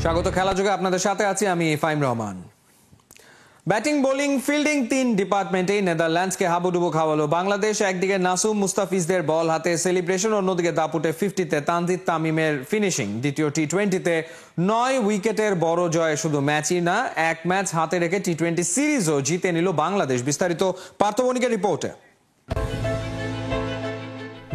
স্বাগত খেলা যোগে আপনাদের সাথে আছি আমি Faim Rahman. Batting bowling fielding ৩ ডিপার্টমেন্টে নেদারল্যান্ডসকে হাবুডুবু খাওয়ালো বাংলাদেশ। একদিকে নাসুম মুস্তাফিজদের বল হাতে সেলিব্রেশন, অন্যদিকে দাপুটে 50-তে তানজিদ তামিমের ফিনিশিং। দ্বিতীয় টি-20তে 9 উইকেটের বড় জয় শুধু ম্যাচই না, এক ম্যাচ হাতে রেখে টি-20 সিরিজও জিতে নিল বাংলাদেশ। বিস্তারিত পার্থ বণিকের রিপোর্টে।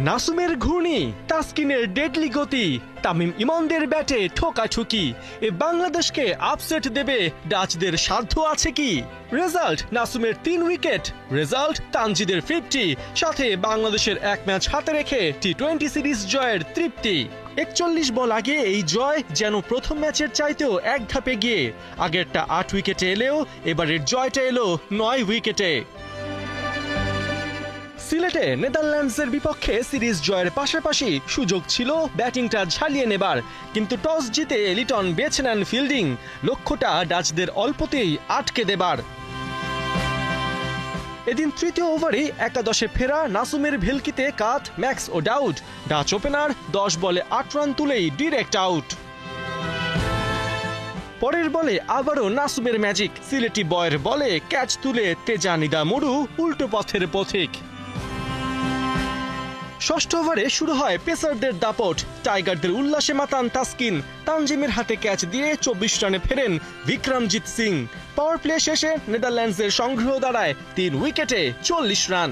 নাসুমের ঘূর্ণি, তাসকিনের ডেডলি গতি, তামিম ইমনদের ব্যাটে ঠোকাঠুকি, এ বাংলাদেশকে আপসেট দেবে ডাচদের সাধ্য আছে কি? রেজাল্ট নাসুমের 3 উইকেট, রেজাল্ট তানজিদের 50, সাথে বাংলাদেশের এক ম্যাচ হাতে রেখে টি-20 সিরিজ জয়ের তৃপ্তি। 41 বল আগে এই জয় যেন প্রথম ম্যাচের চাইতেও এক ধাপ এগিয়ে। আগেরটা 8 উইকেটে এলেও এবারের জয়টা এলো 9 উইকেটে। সিলেটে নেদারল্যান্ডসের বিপক্ষে সিরিজ জয়ের পাশাপাশি সুযোগ ছিল ব্যাটিংটা ঝালিয়ে নেবার, কিন্তু টস জিতে লিটন বেছে নেন ফিল্ডিং, লক্ষ্যটা ডাচদের অল্পতেই আটকে দেবার। এদিন তৃতীয় ওভারে একাদশে ফেরা নাসুমের ভেলকিতে কাট ম্যাক্স ও ডাউড, ডাচ ওপেনার 10 বলে 8 রান তুলেই ডিরেক্ট আউট। পরের বলে আবারও নাসুমের ম্যাজিক, সিলেটি বয়ের বলে ক্যাচ তুলে তেজানিদা মরু উল্টো পথের পথিক। ষষ্ঠ ওভারে শুরু হয় পেসারদের দাপট, টাইগারদের উল্লাসে মাতান তাসকিন, তানজিমের হাতে ক্যাচ দিয়ে 24 রানে ফেরেন বিক্রমজিৎ সিং। পাওয়ার প্লে শেষে নেদারল্যান্ডসের সংগ্রহ দাঁড়ায় 3 উইকেটে 40 রান।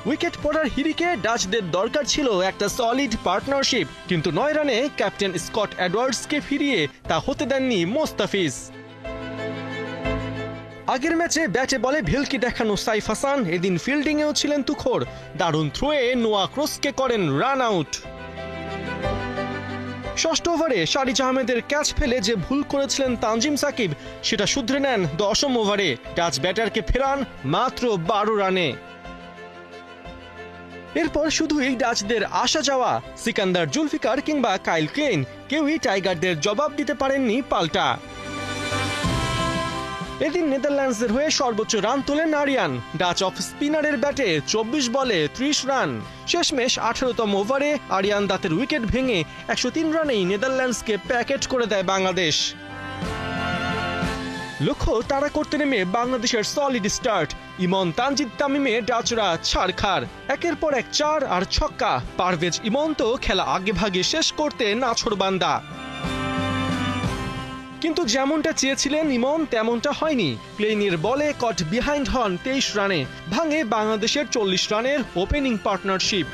উইকেট পড়ার হিড়িকে ডাচদের দরকার ছিল একটা সলিড পার্টনারশিপ, কিন্তু 9 রানে ক্যাপ্টেন স্কট এডওয়ার্ডসকে ফিরিয়ে তা হতে দেননি মোস্তাফিজ। আগের ম্যাচে ব্যাটে বলে ভেলকি দেখানো সাইফ হাসান এদিন ফিল্ডিংয়েও ছিলেন তুখোড়, দারুণ থ্রোয়ে নোয়া ক্রসকে করেন রান আউট। ষষ্ঠ ওভারে শারিজ আহমেদের ক্যাচ ফেলে যে ভুল করেছিলেন তানজিম সাকিব, সেটা শুধরে নেন 10ম ওভারে, ডাচ ব্যাটারকে ফেরান মাত্র 12 রানে। এরপর শুধুই ডাচদের আসা যাওয়া, সিকান্দার জুলফিকার কিংবা কাইল ক্লেইন কেউই টাইগারদের জবাব দিতে পারেননি পাল্টা। এদিন নেদারল্যান্ডসের হয়ে সর্বোচ্চ রান তোলেন আরিয়ান, ডাচ অফ স্পিনারের ব্যাটে 24 বলে 30 রান। শেষমেশ 18তম ওভারে আরিয়ান দাতের উইকেট ভেঙে 103 রানেই নেদারল্যান্ডসকে প্যাকেট করে দেয় বাংলাদেশ। লক্ষ্য তাড়া করতে নেমে বাংলাদেশের সলিড স্টার্ট, ইমন তানজিদ তামিমে ডাচরা ছাড়খার, একের পর এক 4 আর ছক্কা। পারভেজ ইমন তো খেলা আগে ভাগে শেষ করতে নাছোড়বান্দা, কিন্তু যেমনটা চেয়েছিলেন ইমন তেমনটা হয়নি। প্লেনের বলে কট বিহাইন্ড হন 23 রানে, ভাঙে বাংলাদেশের 40 রানের ওপেনিং পার্টনারশিপ।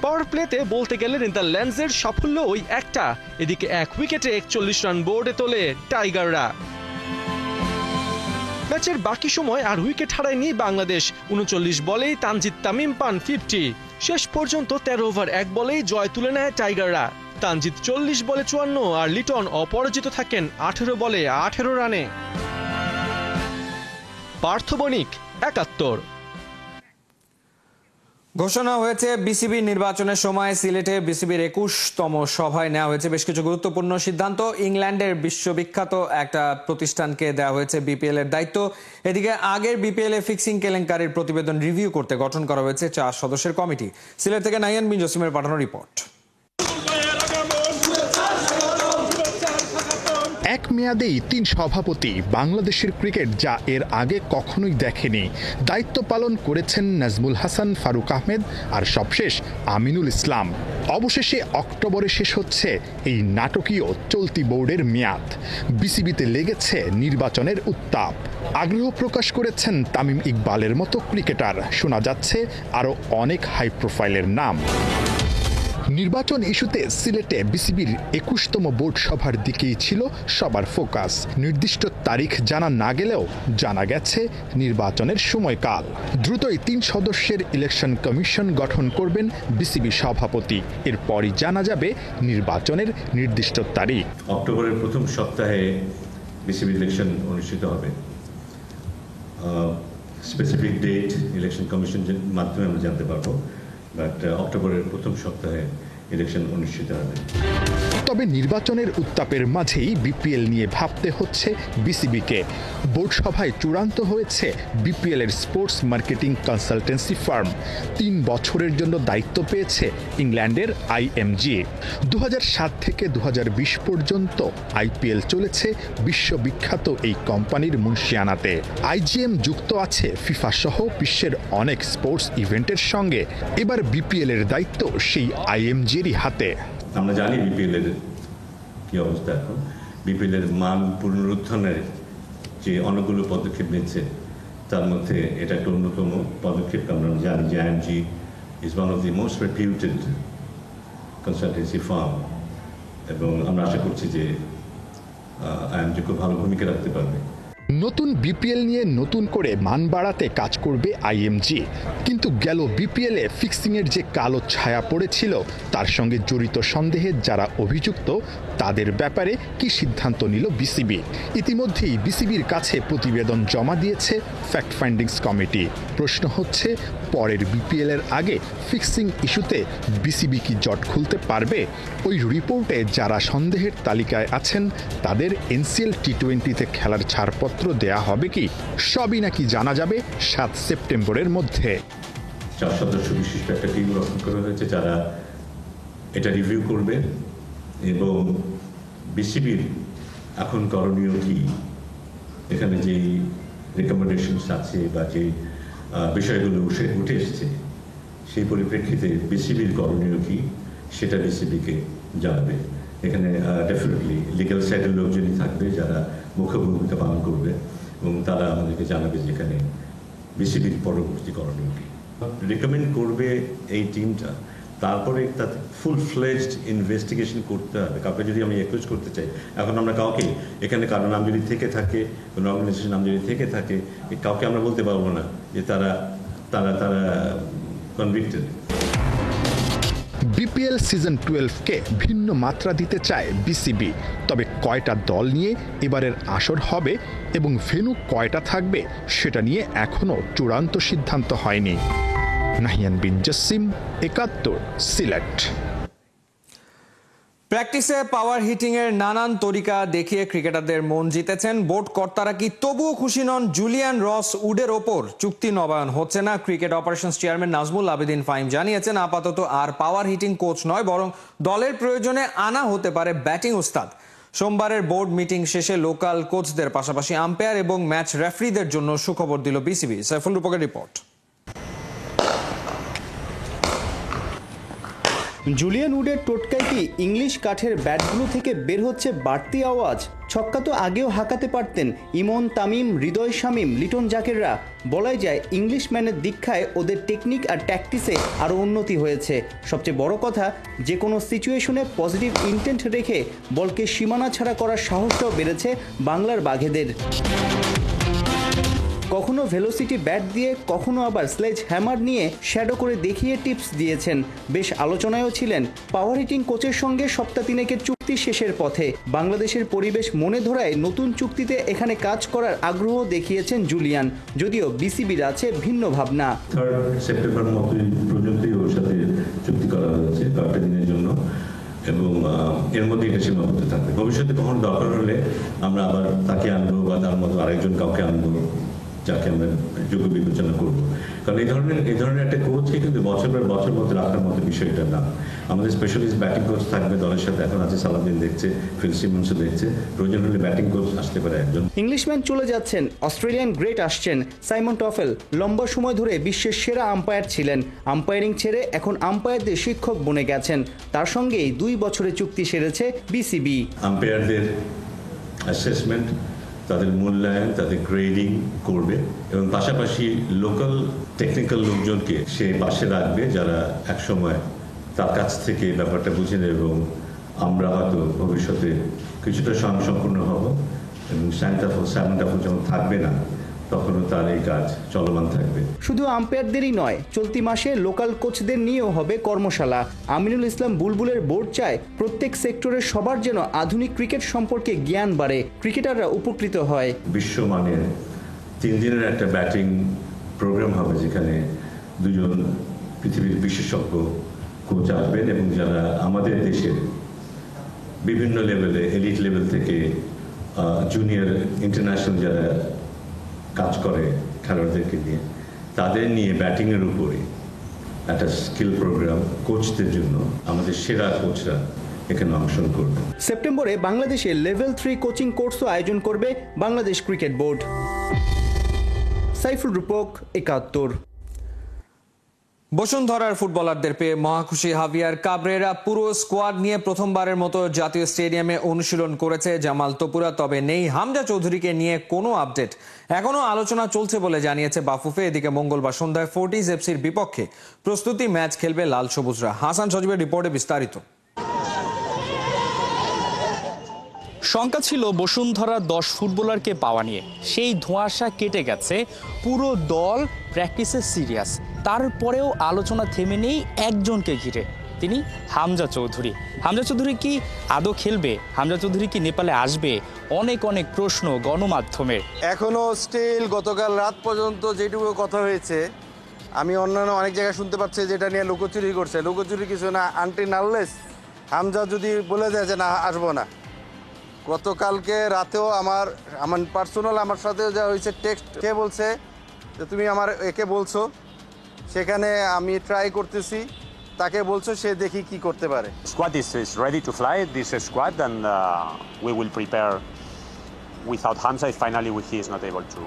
পাওয়ার প্লেতে বলতে গেলে নেদারল্যান্ডসের সাফল্য ওই একটা, এদিকে 1 উইকেটে 41 রান বোর্ডে তোলে টাইগাররা। ম্যাচের বাকি সময় আর উইকেট হারায়নি বাংলাদেশ, 39 বলেই তানজিদ তামিম পান 50। শেষ পর্যন্ত 13 ওভার 1 বলেই জয় তুলে নেয় টাইগাররা। তানজিদ 40 বলে 54 আর লিটন অপরাজিত থাকেন 18 বলে 18 রানে। পার্থ বণিক, 71। ঘোষণা হয়েছে বিসিবি নির্বাচনের সময় সিলেটে বিসিবির 21তম সভায় নেওয়া হয়েছে বেশ কিছু গুরুত্বপূর্ণ সিদ্ধান্ত। ইংল্যান্ডের বিশ্ববিখ্যাত একটা প্রতিষ্ঠানকে দেওয়া হয়েছে বিপিএল এর দায়িত্ব। এদিকে আগের বিপিএল এ ফিক্সিং কেলেঙ্কারির প্রতিবেদন রিভিউ করতে গঠন করা হয়েছে 4 সদস্যের কমিটি। সিলেট থেকে নাইয়ান বিন জসিমের পাঠানো রিপোর্ট। এক মেয়াদেই 3 সভাপতি, বাংলাদেশের ক্রিকেট যা এর আগে কখনোই দেখেনি। দায়িত্ব পালন করেছেন নাজমুল হাসান, ফারুক আহমেদ আর সবশেষ আমিনুল ইসলাম। অবশেষে অক্টোবরে শেষ হচ্ছে এই নাটকীয় চলতি বোর্ডের মেয়াদ। বিসিবিতে লেগেছে নির্বাচনের উত্তাপ। আগ্রহ প্রকাশ করেছেন তামিম ইকবালের মতো ক্রিকেটার, শোনা যাচ্ছে আরও অনেক হাই প্রোফাইলের নাম। নির্বাচন ইস্যুতে সিলেটে বিসিবির 21তম বোর্ড সভার দিকেই ছিল সবার ফোকাস। নির্দিষ্ট তারিখ জানা না গেলেও জানা গেছে নির্বাচনের সময়কাল। দ্রুতই 3 সদস্যের ইলেকশন কমিশন গঠন করবেন বিসিবি সভাপতি, এরপরই জানা যাবে নির্বাচনের নির্দিষ্ট তারিখ। অক্টোবরের প্রথম সপ্তাহে বিসিবি ইলেকশন অনুষ্ঠিত হবে। স্পেসিফিক ডেট ইলেকশন কমিশনের মাধ্যমে আমরা জানতে পারবো, বাট অক্টোবরের প্রথম সপ্তাহে ইলেকশন অনুষ্ঠিত হবে। তবে নির্বাচনের উত্তাপের মাঝেই বিপিএল নিয়ে ভাবতে হচ্ছে বিসিবিকে। বোর্ড সভায় চূড়ান্ত হয়েছে বিপিএল এর স্পোর্টস মার্কেটিং কনসালটেন্সি ফার্ম। 3 বছরের জন্য দায়িত্ব পেয়েছে ইংল্যান্ডের IMG। 2007 থেকে 2020 পর্যন্ত আইপিএল চলেছে বিশ্ববিখ্যাত এই কোম্পানির মুন্সিয়ানাতে। IGM যুক্ত আছে ফিফা সহ বিশ্বের অনেক স্পোর্টস ইভেন্টের সঙ্গে। এবার বিপিএল এর দায়িত্ব সেই IMG-এরই হাতে। আমরা জানি বিপিএল এর কি অবস্থা এখন। বিপিএল এর মান পুনরুত্থানের যে অনেকগুলো পদক্ষেপ নিচ্ছে, তার মধ্যে এটা একটা অন্যতম পদক্ষেপ। আমরা জানি যে IMG is one of the most reputed consultancy firm, এবং আমরা আশা করছি যে IMG খুব ভালো ভূমিকা রাখতে পারবে। নতুন বিপিএল নিয়ে নতুন করে মান বাড়াতে কাজ করবে IMG, কিন্তু গেল বিপিএল এ ফিক্সিং এর যে কালো ছায়া পড়েছিল তার সঙ্গে জড়িত সন্দেহে যারা অভিযুক্ত তাদের ব্যাপারে কি সিদ্ধান্ত নিল বিসিবি? ইতিমধ্যেই বিসিবির কাছে প্রতিবেদন জমা দিয়েছে ফ্যাক্ট ফাইন্ডিংস কমিটি। প্রশ্ন হচ্ছে, পরের বিপিএল এর আগে ফিক্সিং ইস্যুতে বিসিবি কি জট খুলতে পারবে? ওই রিপোর্টে যারা সন্দেহের তালিকায় আছেন তাদের NCL T20-তে খেলার ছাড়পত্র দেয়া হবে কি? সবই নাকি জানা যাবে 7 সেপ্টেম্বরের মধ্যে। 4 সদস্য বিশিষ্ট একটা টিম গঠন করা হয়েছে যারা এটা রিভিউ করবে, এবং বিসিবির এখন করণীয় কি, এখানে যেই রেকমেন্ডেশনস আছে বা যে বিষয়গুলো উঠে এসেছে সেই পরিপ্রেক্ষিতে বিসিবির করণীয় কি সেটা বিসিবিকে জানাবে। এখানে ডেফিনেটলি লিগ্যাল সাইডের লোকজনই থাকবে যারা মুখ্য ভূমিকা পালন করবে, এবং তারা আমাদেরকে জানাবে যেখানে বিসিবির পরবর্তী করণীয় কি রিকমেন্ড করবে এই টিমটা। তারপরে তাতে ফুল ফ্লেজড ইনভেস্টিগেশন করতে হবে। কাউকে যদি আমি রিকোয়েস্ট করতে চাই, এখন আমরা কাউকে এখানে কারো নাম যদি থেকে থাকে, কোনো অর্গানাইজেশন নাম যদি থেকে থাকে, কাউকে আমরা বলতে পারবো না যে তারা তারা তারা কনভিক্টেড। বিপিএল সিজন 12-কে ভিন্ন মাত্রা দিতে চায় বিসিবি, তবে কয়টা দল নিয়ে এবারের আসর হবে এবং ভেন্যু কয়টা থাকবে সেটা নিয়ে এখনো চূড়ান্ত সিদ্ধান্ত হয়নি। নাহিয়ান বিন জসিম, 71, সিলেট। প্র্যাকটিসে পাওয়ার হিটিং এর নানান তরিকা দেখিয়ে ক্রিকেটারদের মন জিতেছেন বোর্ড কর্তারা, কি তবুও খুশি নন জুলিয়ান রস উডের ওপর? চুক্তি নবায়ন হচ্ছে না। Cricket operations chairman Nazmul Abedin Fahim জানিয়েছেন আপাতত আর পাওয়ার হিটিং কোচ নয়, বরং দলের প্রয়োজনে আনা হতে পারে ব্যাটিং উস্তাদ। সোমবারের বোর্ড মিটিং শেষে লোকাল কোচদের পাশাপাশি আম্পায়ার এবং ম্যাচ রেফারিদের জন্য সুখবর দিল বিসিবি। সাইফুল রূপকের রিপোর্ট। জুলিয়ান উডের টোটকায় কি ইংলিশ কাঠের ব্যাটগুলো থেকে বের হচ্ছে বাড়তি আওয়াজ? ছক্কা তো আগেও হাঁকাতে পারতেন ইমন, তামিম, হৃদয় শামীম, লিটন জাকেররা। বলাই যায় ইংলিশম্যানের দীক্ষায় ওদের টেকনিক আর ট্যাকটিসে আরও উন্নতি হয়েছে। সবচেয়ে বড় কথা, যে কোনো সিচুয়েশনে পজিটিভ ইন্টেন্ট রেখে বলকে সীমানা ছাড়া করার সাহসটাও বেড়েছে বাংলার বাঘেদের। কখনো ভেলোসিটি ব্যাট দিয়ে, কখনো আবার স্লেজ হ্যামার নিয়ে শ্যাডো করে দেখিয়ে টিপস দিয়েছেন। বেশ আলোচনায়ও ছিলেন। পাওয়ার হিটিং কোচের সঙ্গে সপ্তাহ 3-এর চুক্তি শেষের পথে। বাংলাদেশের পরিবেশ মনে ধরায় নতুন চুক্তিতে এখানে কাজ করার আগ্রহ দেখিয়েছেন জুলিয়ান, যদিও বিসিবির আছে ভিন্ন ভাবনা। 3 সেপ্টেম্বর পর্যন্তই ওর সাথে চুক্তি করা হয়েছে কয়েকটা দিনের জন্য, এবং এর মধ্যে এটা সীমাবদ্ধ থাকবে। ভবিষ্যতে কখনো দরকার হলে আমরা আবার তাকে আনবো বা তার মতো আরেকজন কাউকে আনবো যাকে আমরা যোগ্য বিবেচনা করবো। কারণ এই ধরনের একটা কোচকে কিন্তু বছর পর বছর মধ্যে রাখার মতো বিষয়টা না। আমাদের স্পেশালিস্ট ব্যাটিং কোচ থাকবে দলের সাথে, এখন আছে সালাউদ্দিন দেখছে, ফিল সিমন্সও দেখছে, প্রয়োজন হলে ব্যাটিং কোচ আসতে পারে একজন। ইংলিশম্যান চলে যাচ্ছেন, অস্ট্রেলিয়ান গ্রেট আসছেন। সাইমন টফেল লম্বা সময় ধরে বিশ্বের সেরা আম্পায়ার ছিলেন। আম্পায়ারিং ছেড়ে এখন আম্পায়ারদের শিক্ষক বনে গেছেন। তার সঙ্গেই 2 বছরের চুক্তি সেরেছে বিসিবি। আম্পায়ারদের অ্যাসেসমেন্ট, তাদের মূল্যায়ন, তাদের গ্রেডিং করবে, এবং পাশাপাশি লোকাল টেকনিক্যাল লোকজনকে সে পাশে রাখবে যারা একসময় তার কাছ থেকে ব্যাপারটা বুঝে নেবে, এবং আমরা হয়তো ভবিষ্যতে কিছুটা স্বয়ংসম্পূর্ণ হব, এবং স্যামন্টাফল যখন থাকবে না তখনও তার এই কাজ চলমান থাকবে। শুধু আম্পায়ারদেরই নয়, চলতি মাসে লোকাল কোচদের নিয়েও হবে কর্মশালা। আমিনুল ইসলাম বুলবুলের বোর্ড চায় প্রত্যেক সেক্টরের সবার যেন আধুনিক ক্রিকেট সম্পর্কে জ্ঞান বাড়ে, ক্রিকেটাররা উপকৃত হয়। বিশ্বমানের 3 দিনের একটা ব্যাটিং প্রোগ্রাম হবে, যেখানে 2 পৃথিবীর বিশেষজ্ঞ কোচ আসবেন, এবং যারা আমাদের দেশের বিভিন্ন লেভেলে, এলিট লেভেল থেকে জুনিয়র ইন্টারন্যাশনাল যারা কাজ করে খেলোয়াড়দেরকে নিয়ে, তাদের নিয়ে ব্যাটিংয়ের উপরে একটা স্কিল প্রোগ্রাম কোচদের জন্য আমাদের সেরা কোচরা এখানে অংশগ্রহণ করবে। সেপ্টেম্বরে বাংলাদেশে লেভেল 3 কোচিং কোর্সও আয়োজন করবে বাংলাদেশ ক্রিকেট বোর্ড। সাইফুল রূপক, ৭১। বসুন্ধরার ফুটবলারদের পেয়ে মহাখুশি হাভিয়ার কাবরেরা পুরো স্কোয়াড নিয়ে প্রথমবারের মতো জাতীয় স্টেডিয়ামে অনুশীলন করেছে জামাল তপুরা। তবে নেই হামজা চৌধুরীকে নিয়ে কোনো আপডেট। এখনো আলোচনা চলছে বলে জানিয়েছে বাফুফে। এদিকে মঙ্গলবার সন্ধ্যায় ফোর্টিজ এফসির বিপক্ষে প্রস্তুতি ম্যাচ খেলবে লাল সবুজরা। হাসান সজীবের রিপোর্টে বিস্তারিত। শঙ্কা ছিল বসুন্ধরা 10 ফুটবলারকে পাওয়া নিয়ে, সেই ধোঁয়াশা কেটে গেছে। পুরো দল প্র্যাকটিসে সিরিয়াস। তারপরেও আলোচনা থেমে নেই একজনকে ঘিরে, তিনি হামজা চৌধুরী। হামজা চৌধুরী কি আদৌ খেলবে? হামজা চৌধুরী কি নেপালে আসবে? অনেক অনেক প্রশ্ন গণমাধ্যমের। এখনো স্টিল গতকাল রাত পর্যন্ত যেটুকু কথা হয়েছে, আমি অন্যান্য অনেক জায়গায় শুনতে পাচ্ছি যেটা নিয়ে লুকোচুরি করছে। লুকোচুরি কিছু না, আনটিল আনলেস হামজা যদি বলে দেয় যে না আসবো না। গতকালকে রাতেও আমার পার্সোনাল আমার সাথে যা হয়েছে, টেক্সট কে বলছে যে তুমি আমার একে বলছো, সেখানে আমি ট্রাই করতেছি, তাকে বলছো, সে দেখি কি করতে পারে। Squad is ready to fly, this squad, and we will prepare without Hamza if finally he is not able to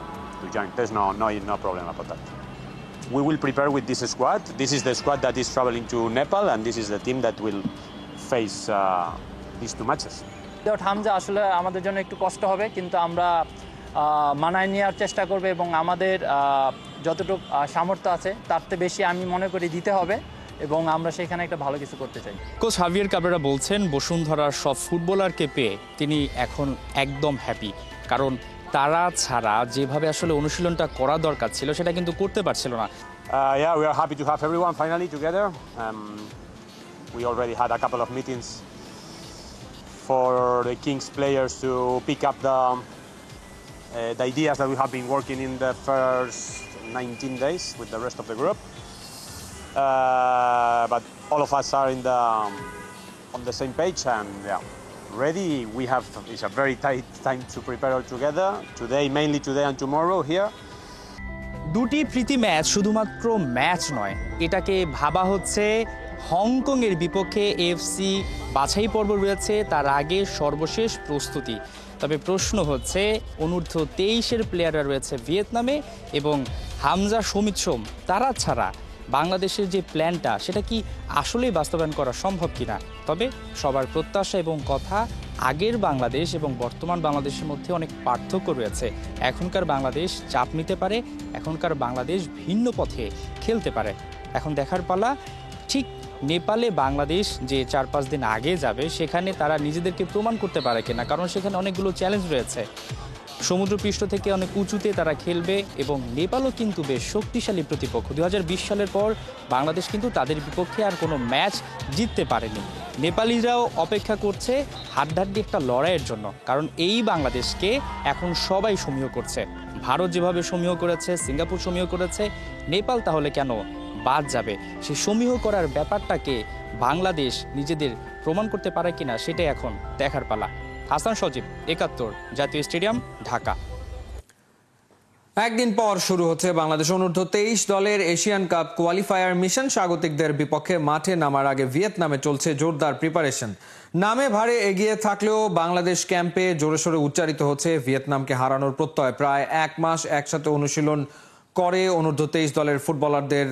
join. There's no problem about that. We will prepare with this squad. This is the squad that is traveling to Nepal, and this is the team that will face these 2 matches. Hamza আসলে আমাদের জন্য একটু কষ্ট হবে, কিন্তু আমরা মানায় নেওয়ার চেষ্টা করব এবং আমাদের যতটুকু সামর্থ্য আছে তার চেয়ে বেশি আমি মনে করি দিতে হবে এবং আমরা সেখানে একটা ভালো কিছু করতে চাই। কোচ হাভিয়ার কাবরেরা বলছেন বসুন্ধরার সব ফুটবলারকে পেয়ে তিনি এখন একদম হ্যাপি, কারণ তারা ছাড়া যেভাবে আসলে অনুশীলনটা করা দরকার ছিল সেটা কিন্তু করতে পারছিল না। Yeah, we are happy to have everyone finally together. We already had a couple of meetings for the Kings players to pick up the ideas that we have been working in the first 19 days with the rest of the group. But all of us are on the same page and ready. It's a very tight time to prepare all together. Mainly today and tomorrow here. দুটি প্রীতি match শুধুমাত্র match নয়, এটাকে ভাবা হচ্ছে হংকংয়ের বিপক্ষে FC বাছাই পর্ব রয়েছে, তার আগে সর্বশেষ প্রস্তুতি। তবে প্রশ্ন হচ্ছে অনূর্ধ্ব 23-এর প্লেয়াররা রয়েছে ভিয়েতনামে এবং হামজা সমিত সোম, তারা ছাড়া বাংলাদেশের যে প্ল্যানটা সেটা কি আসলেই বাস্তবায়ন করা সম্ভব কিনা। তবে সবার প্রত্যাশা এবং কথা, আগের বাংলাদেশ এবং বর্তমান বাংলাদেশের মধ্যে অনেক পার্থক্য রয়েছে। এখনকার বাংলাদেশ চাপ নিতে পারে, এখনকার বাংলাদেশ ভিন্ন পথে খেলতে পারে। এখন দেখার পালা ঠিক নেপালে বাংলাদেশ যে 4-5 দিন আগে যাবে সেখানে তারা নিজেদেরকে প্রমাণ করতে পারে কিনা, কারণ সেখানে অনেকগুলো চ্যালেঞ্জ রয়েছে। সমুদ্রপৃষ্ঠ থেকে অনেক উঁচুতে তারা খেলবে এবং নেপালও কিন্তু বেশ শক্তিশালী প্রতিপক্ষ। 2020 সালের পর বাংলাদেশ কিন্তু তাদের বিপক্ষে আর কোনো ম্যাচ জিততে পারেনি। নেপালিরাও অপেক্ষা করছে হাড্ডাহাড্ডি একটা লড়াইয়ের জন্য, কারণ এই বাংলাদেশকে এখন সবাই সমীহ করছে। ভারত যেভাবে সমীহ করেছে, সিঙ্গাপুর সমীহ করেছে, নেপাল তাহলে কেন বাদ যাবে? সেই সমীহ করার ব্যাপারটাকে বাংলাদেশ নিজেদের প্রমাণ করতে পারে কিনা সেটাই এখন দেখার পালা। হাসান সজীব, ৭১, জাতীয় স্টেডিয়াম, ঢাকা। একদিন পর শুরু হচ্ছে বাংলাদেশ অনূর্ধ্ব 23 দলের এশিয়ান কাপ কোয়ালিফায়ার মিশন। স্বাগতিকদের বিপক্ষে মাঠে নামার আগে ভিয়েতনামে চলছে জোরদার প্রিপারেশন। নামে ভারে এগিয়ে থাকলেও বাংলাদেশ ক্যাম্পে জোরে সোরে উচ্চারিত হচ্ছে ভিয়েতনামকে হারানোর প্রত্যয়। প্রায় 1 মাস একসাথে অনুশীলন করে অনূর্ধ্ব 23 দলের ফুটবলারদের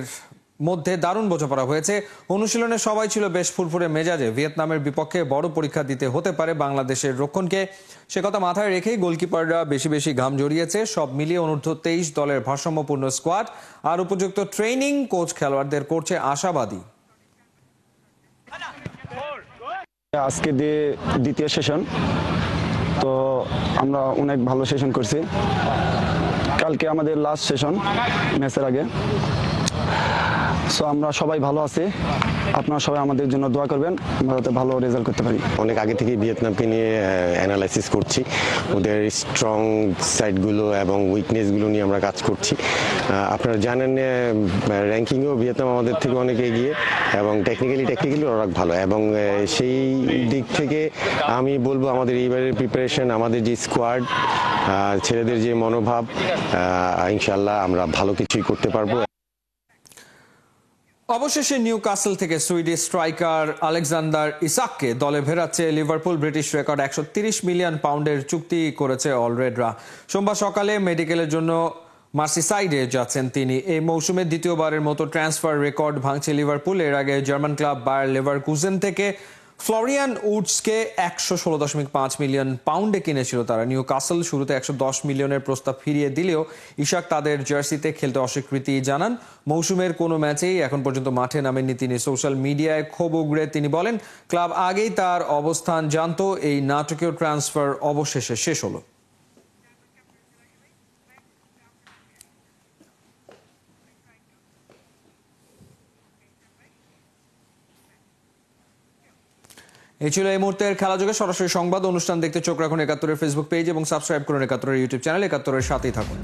মধ্যে দারুণ বোঝাপড়া হয়েছে। অনুশীলনে সবাই ছিল বেশ ফুরফুরে মেজাজে। ভিয়েতনামের বিপক্ষে বড় পরীক্ষা দিতে হতে পারে বাংলাদেশের রক্ষণকে, সে কথা মাথায় রেখেই গোলকিপাররা বেশি বেশি ঘাম জড়িয়েছে। সব মিলিয়ে অনূর্ধ্ব 23 দলের ভারসাম্যপূর্ণ স্কোয়াড আর উপযুক্ত ট্রেনিং কোচ খেলোয়াড়দের করছে আশাবাদী। আজকে দ্বিতীয় সেশন, তো আমরা অনেক ভালো সেশন করছি। কালকে আমাদের লাস্ট সেশন ম্যাচের আগে, সো আমরা সবাই ভালো আছি। আপনারা সবাই আমাদের জন্য দোয়া করবেন, আমরা যাতে ভালো রেজাল্ট করতে পারি। অনেক আগে থেকে ভিয়েতনামকে নিয়ে অ্যানালাইসিস করছি, ওদের স্ট্রং সাইডগুলো এবং উইকনেসগুলো নিয়ে আমরা কাজ করছি। আপনারা জানেন র্যাঙ্কিংও ভিয়েতনাম আমাদের থেকে অনেক এগিয়ে এবং টেকনিক্যালি ওরা ভালো, এবং সেই দিক থেকে আমি বলবো আমাদের এইবারের প্রিপারেশন, আমাদের যে স্কোয়াড, ছেলেদের যে মনোভাব, ইনশাল্লাহ আমরা ভালো কিছুই করতে পারবো। অবশেষে নিউ কাসল থেকে সুইডিশ স্ট্রাইকার আলেকজান্ডার ইসাককে দলে ফেরাচ্ছে লিভারপুল। ব্রিটিশ রেকর্ড 130 মিলিয়ন পাউন্ডের চুক্তি করেছে অলরেডরা। সোমবার সকালে মেডিকেলের জন্য মার্সিসাইডে যাচ্ছেন তিনি। এই মৌসুমে দ্বিতীয়বারের মতো ট্রান্সফার রেকর্ড ভাঙছে লিভারপুল। এর আগে জার্মান ক্লাব বায়ার লেভারকুজেন থেকে ফ্লোরিয়ান উডসকে 116.5 মিলিয়ন পাউন্ডে কিনেছিল তারা। নিউ কাসল শুরুতে 110 মিলিয়নের প্রস্তাব ফিরিয়ে দিলেও ইশাক তাদের জার্সিতে খেলতে অস্বীকৃতি জানান। মৌসুমের কোনো ম্যাচেই এখন পর্যন্ত মাঠে নামেননি তিনি। সোশ্যাল মিডিয়ায় ক্ষোভ উগড়ে তিনি বলেন, ক্লাব আগেই তার অবস্থান জানতো, এই নাটকীয় ট্রান্সফার অবশেষে শেষ হলো। এই ছিল এই মুহূর্তের খেলা যুগে সরাসরি সংবাদ অনুষ্ঠান দেখতে চোখ রাখুন ৭১-এর ফেসবুক পেজ এবং সাবস্ক্রাইব করুন ৭১-এর ইউটিউব চ্যানেল। ৭১-এর সাথেই থাকুন।